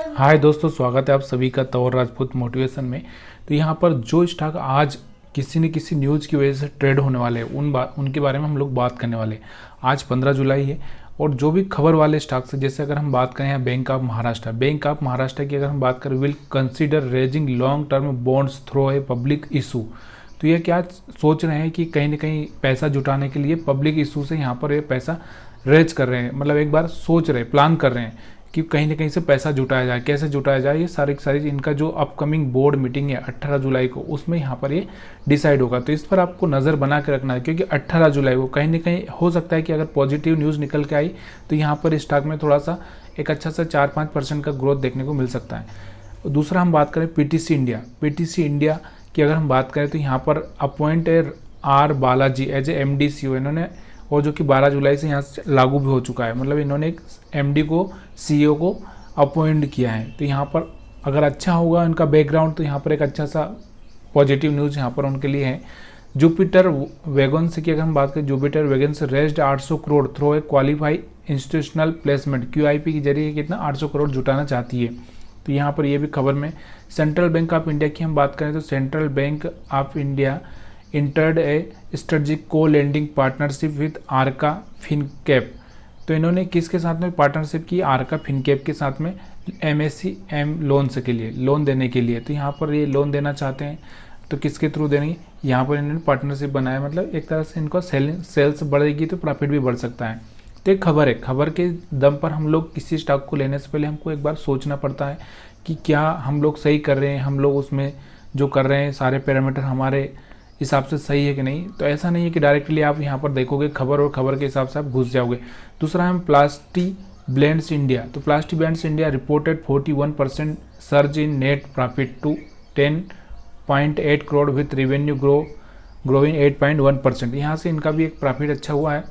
हाय दोस्तों, स्वागत है आप सभी का तौर राजपूत मोटिवेशन में। तो यहाँ पर जो स्टॉक आज किसी न किसी न्यूज़ की वजह से ट्रेड होने वाले हैं उनके बारे में हम लोग बात करने वाले हैं। आज 15 जुलाई है और जो भी खबर वाले स्टॉक्स है, जैसे अगर हम बात करें यहाँ बैंक ऑफ महाराष्ट्र की अगर हम बात करें, will consider raising long term bonds through a public issue. तो ये क्या सोच रहे हैं कि कहीं ना कहीं पैसा जुटाने के लिए पब्लिक इशू से यहाँ पर ये पैसा रेज कर रहे हैं, मतलब एक बार सोच रहे प्लान कर रहे हैं कि कहीं ना कहीं से पैसा जुटाया जाए। कैसे जुटाया जाए, ये सारी इनका जो अपकमिंग बोर्ड मीटिंग है 18 जुलाई को, उसमें यहाँ पर ये डिसाइड होगा। तो इस पर आपको नज़र बना के रखना है, क्योंकि 18 जुलाई को कहीं ना कहीं हो सकता है कि अगर पॉजिटिव न्यूज़ निकल के आई तो यहाँ पर स्टॉक में थोड़ा सा एक अच्छा सा 4-5% का ग्रोथ देखने को मिल सकता है। दूसरा हम बात करें पीटीसी इंडिया की अगर हम बात करें तो यहाँ पर appoint R Balaji as a MD CEO इन्होंने, और जो कि 12 जुलाई से यहाँ से लागू भी हो चुका है, मतलब इन्होंने एक MD को CEO को अपॉइंट किया है। तो यहाँ पर अगर अच्छा होगा इनका बैकग्राउंड तो यहाँ पर एक अच्छा सा पॉजिटिव न्यूज़ यहाँ पर उनके लिए है। जुपिटर वैगन्स की अगर हम बात करें, Jupiter wagons raised 800 crore through a qualify institutional placement, QIP के जरिए कितना 800 करोड़ जुटाना चाहती है। तो यहाँ पर ये भी खबर में सेंट्रल बैंक ऑफ इंडिया की हम बात करें तो central bank of India entered A strategic को लेंडिंग पार्टनरशिप विद आर्का फिनकैप। तो इन्होंने किसके साथ में पार्टनरशिप की, आर्का फिनकैप के साथ में MSCM लोन्स के लिए, लोन देने के लिए। तो यहाँ पर ये लोन देना चाहते हैं, तो किसके थ्रू देंगे, यहाँ पर इन्होंने पार्टनरशिप बनाया, मतलब एक तरह से इनको सेल्स बढ़ेगी तो प्रॉफिट भी बढ़ सकता है। तो एक खबर है, खबर के दम पर हम लोग किसी स्टॉक को लेने से पहले हमको एक बार सोचना पड़ता है कि क्या हम लोग सही कर रहे हैं, हम लोग उसमें जो कर रहे हैं सारे पैरामीटर हमारे हिसाब से सही है कि नहीं। तो ऐसा नहीं है कि डायरेक्टली आप यहाँ पर देखोगे खबर और खबर के हिसाब से आप घुस जाओगे। दूसरा हम प्लास्टी ब्लेंड्स इंडिया, तो Plastiblends India reported 41% surge in net profit to 10.8 crore with revenue growing 8.1%। यहाँ से इनका भी एक प्रॉफिट अच्छा हुआ है,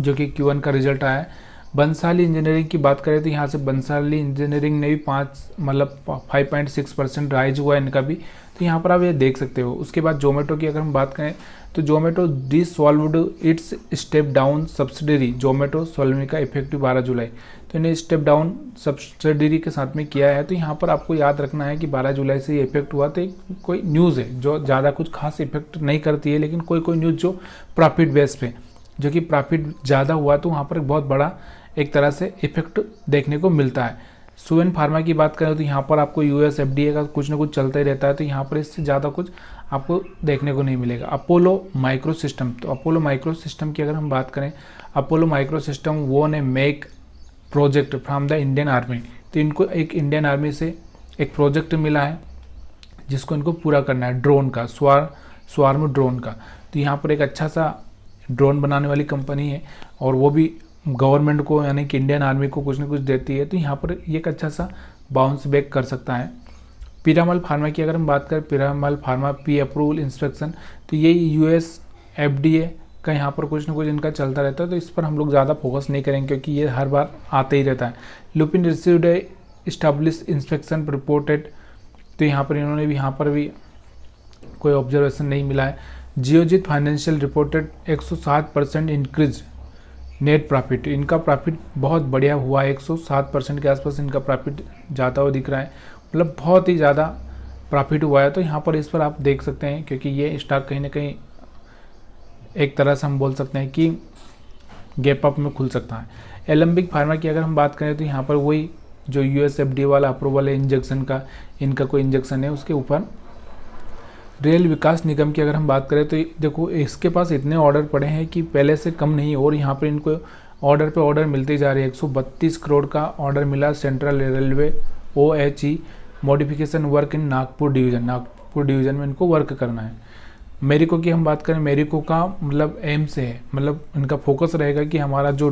जो कि Q1 का रिजल्ट आया है। बंसाली इंजीनियरिंग की बात करें तो यहाँ से बंसाली इंजीनियरिंग ने भी 5.6% राइज हुआ है इनका भी। तो यहाँ पर आप ये देख सकते हो। उसके बाद जोमेटो की अगर हम बात करें तो Zomato dissolved it's step down subsidiary, Zomato solve का इफेक्टिव 12 जुलाई। तो इन्हें स्टेप डाउन सब्सिडरी के साथ में किया है। तो यहाँ पर आपको याद रखना है कि 12 जुलाई से ये इफेक्ट हुआ, तो कोई न्यूज़ है जो ज़्यादा कुछ खास इफेक्ट नहीं करती है, लेकिन कोई न्यूज़ जो प्रॉफिट बेस पे, जो कि प्रॉफिट ज़्यादा हुआ तो वहाँ पर एक बहुत बड़ा एक तरह से इफेक्ट देखने को मिलता है। सुवेन फार्मा की बात करें तो यहाँ पर आपको US FDA का कुछ ना कुछ चलता ही रहता है, तो यहाँ पर इससे ज़्यादा कुछ आपको देखने को नहीं मिलेगा। अपोलो माइक्रो सिस्टम, तो अपोलो माइक्रो सिस्टम की अगर हम बात करें, अपोलो माइक्रो सिस्टम वो ने make project from the Indian army. तो इनको एक इंडियन आर्मी से एक प्रोजेक्ट मिला है जिसको इनको पूरा करना है, ड्रोन का, स्वार्म ड्रोन का। तो यहाँ पर एक अच्छा सा ड्रोन बनाने वाली कंपनी है और वो भी गवर्नमेंट को यानी कि इंडियन आर्मी को कुछ ना कुछ देती है। तो यहाँ पर ये एक अच्छा सा बाउंस बैक कर सकता है। पीरामल फार्मा की अगर हम बात करें, Piramal pharma P approval inspection, तो ये US FDA का यहाँ पर कुछ ना कुछ इनका चलता रहता है, तो इस पर हम लोग ज़्यादा फोकस नहीं करेंगे क्योंकि ये हर बार आते ही रहता है। Lupin received establish inspection reported, तो यहाँ पर भी कोई ऑब्जर्वेशन नहीं मिला है। Geojit financial reported 107% increase net profit, इनका प्रॉफिट बहुत बढ़िया हुआ है, 107% के आसपास इनका प्रॉफिट जाता हुआ दिख रहा है, मतलब बहुत ही ज़्यादा प्रॉफिट हुआ है। तो यहाँ पर इस पर आप देख सकते हैं, क्योंकि ये स्टॉक कहीं ना कहीं एक तरह से हम बोल सकते हैं कि गैप अप में खुल सकता है। एलम्बिक फार्मा की अगर हम बात करें तो यहाँ पर वही जो US FDA वाला अप्रूवल है इंजेक्शन का, इनका कोई इंजेक्शन है उसके ऊपर। रेल विकास निगम की अगर हम बात करें तो देखो इसके पास इतने ऑर्डर पड़े हैं कि पहले से कम नहीं, और यहाँ पर इनको ऑर्डर पे ऑर्डर मिलते जा रहे हैं। 132 करोड़ का ऑर्डर मिला central railway OHE modification work in Nagpur division में इनको वर्क करना है। मेरिको की हम बात करें, मेरिको का मतलब एम से है, मतलब इनका फोकस रहेगा कि हमारा जो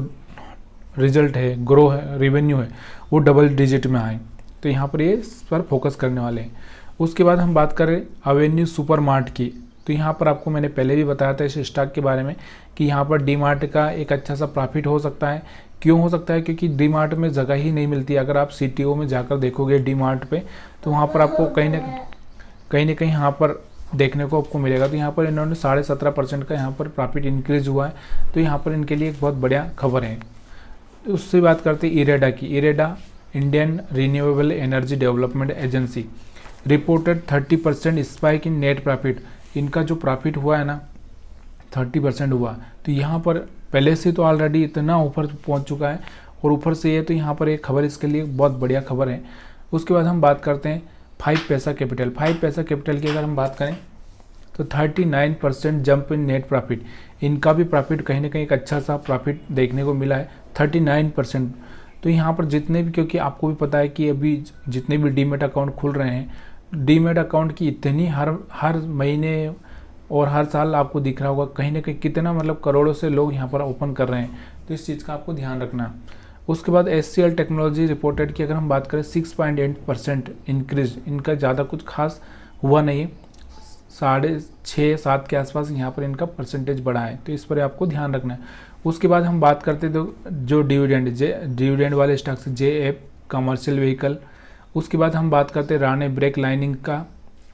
रिजल्ट है, ग्रो है, रेवेन्यू है, वो डबल डिजिट में आए। तो यहाँ पर ये इस पर फोकस करने वाले हैं। उसके बाद हम बात करें अवेन्यू सुपर मार्ट की, तो यहाँ पर आपको मैंने पहले भी बताया था इस स्टॉक के बारे में कि यहाँ पर डी मार्ट का एक अच्छा सा प्रॉफिट हो सकता है। क्यों हो सकता है, क्योंकि डी मार्ट में जगह ही नहीं मिलती। अगर आप CTO में जाकर देखोगे डी मार्ट पे, तो वहाँ पर आपको कहीं ना कहीं यहाँ पर देखने को आपको मिलेगा। तो यहाँ पर इन्होंने 17.5% का यहाँ पर प्रॉफिट इंक्रीज हुआ है, तो यहाँ पर इनके लिए एक बहुत बढ़िया खबर है। उससे बात करते हैं इरेडा की। IREDA Indian renewable energy development agency reported 30% spike in net profit. इनका जो प्रॉफिट हुआ है ना 30% हुआ, तो यहाँ पर पहले से तो ऑलरेडी इतना ऊपर पहुँच चुका है, और ऊपर से ये तो यहाँ पर एक खबर इसके लिए बहुत बढ़िया खबर है। उसके बाद हम बात करते हैं 5 पैसा कैपिटल। 5 पैसा कैपिटल की अगर हम बात करें तो 39% जंप इन नेट प्रॉफिट। इनका भी प्रॉफिट कहीं ना कहीं एक अच्छा सा प्रॉफिट देखने को मिला है 39%। तो यहाँ पर जितने भी, क्योंकि आपको भी पता है कि अभी जितने भी डीमेट अकाउंट खुल रहे हैं, डीमेट अकाउंट की इतनी हर महीने और हर साल आपको दिख रहा होगा कहीं ना कहीं कितना, मतलब करोड़ों से लोग यहाँ पर ओपन कर रहे हैं। तो इस चीज़ का आपको ध्यान रखना। उसके बाद HCL टेक्नोलॉजी रिपोर्टेड की अगर हम बात करें 6.8% इंक्रीज। इनका ज़्यादा कुछ खास हुआ नहीं है, 6.5-7 के आसपास यहाँ पर इनका परसेंटेज बढ़ा है, तो इस पर आपको ध्यान रखना है। उसके बाद हम बात करते तो जो डिविडेंड वाले स्टॉक्स JF कमर्शियल व्हीकल। उसके बाद हम बात करते राणे ब्रेक लाइनिंग का।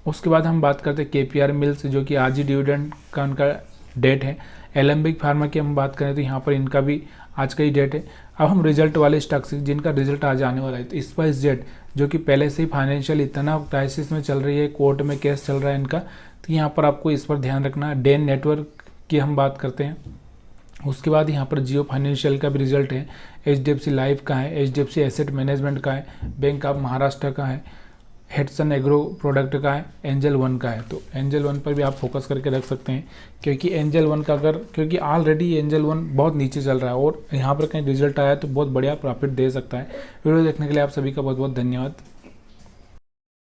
उसके बाद हम बात करते KPR मिल्स, जो कि आज ही डिविडेंड का उनका डेट है। एलेम्बिक फार्मा की हम बात करें तो यहाँ पर इनका भी आज का ही डेट है। अब हम रिजल्ट वाले स्टॉक्स जिनका रिजल्ट आज आने वाला है, तो स्पाइस जेट जो कि पहले से ही फाइनेंशियल इतना क्राइसिस में चल रही है, कोर्ट में केस चल रहा है इनका, तो यहाँ पर आपको इस पर ध्यान रखना है। डेन नेटवर्क की हम बात करते हैं। उसके बाद यहाँ पर जियो फाइनेंशियल का भी रिजल्ट है, HDFC लाइफ का है, HDFC एसेट मैनेजमेंट का है, बैंक ऑफ महाराष्ट्र का है, हेडसन एग्रो प्रोडक्ट का है, एंजल वन का है। तो एंजल वन पर भी आप फोकस करके रख सकते हैं, क्योंकि एंजल वन का क्योंकि ऑलरेडी एंजल वन बहुत नीचे चल रहा है और यहाँ पर कहीं रिजल्ट आया तो बहुत बढ़िया प्रॉफिट दे सकता है। वीडियो देखने के लिए आप सभी का बहुत बहुत धन्यवाद।